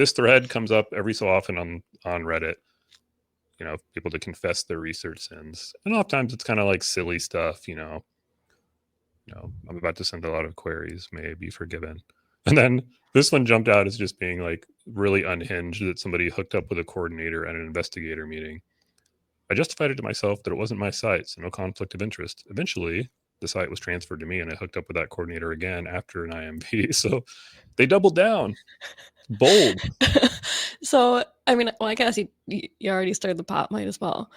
this thread comes up every so often on Reddit. You know, people to confess their research sins, and oftentimes it's kind of like silly stuff. I'm about to send a lot of queries, may be forgiven. And then this one jumped out as just being like really unhinged, that somebody hooked up with a coordinator at an investigator meeting. I justified it to myself that it wasn't my site, so no conflict of interest. Eventually, the site was transferred to me, and I hooked up with that coordinator again after an IMV. So they doubled down. Bold. So, I mean, well, I guess you already stirred the pot, might as well.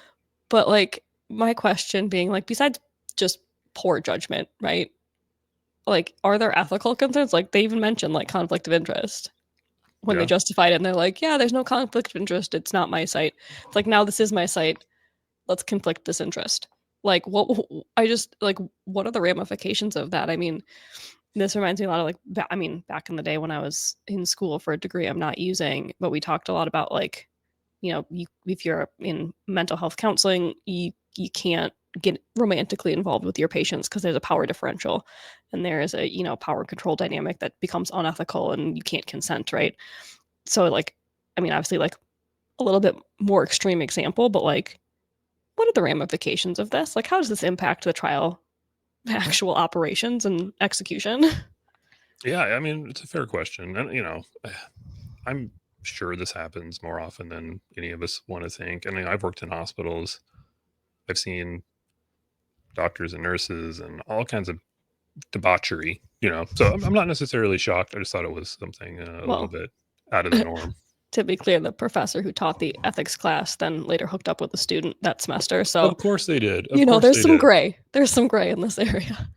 But like, my question being like, besides just poor judgment, right? Like, are there ethical concerns? Like, they even mentioned like conflict of interest when they justified it, and they're like, yeah, there's no conflict of interest. It's not my site. It's like, now this is my site. Let's conflict this interest. Like, what are the ramifications of that? I mean, this reminds me a lot of like, I mean, back in the day when I was in school for a degree I'm not using, but we talked a lot about like, if you're in mental health counseling, you can't get romantically involved with your patients because there's a power differential, and there is a power control dynamic that becomes unethical, and you can't consent, right? So like, I mean, obviously like a little bit more extreme example, but like, what are the ramifications of this? Like, how does this impact the trial, actual operations and execution? Yeah, I mean, it's a fair question. And, I'm sure this happens more often than any of us want to think. I mean, I've worked in hospitals. I've seen doctors and nurses and all kinds of debauchery, So I'm not necessarily shocked. I just thought it was something a little bit out of the norm. To be clear, the professor who taught the ethics class then later hooked up with a student that semester. So of course they did. There's some gray. There's some gray in this area.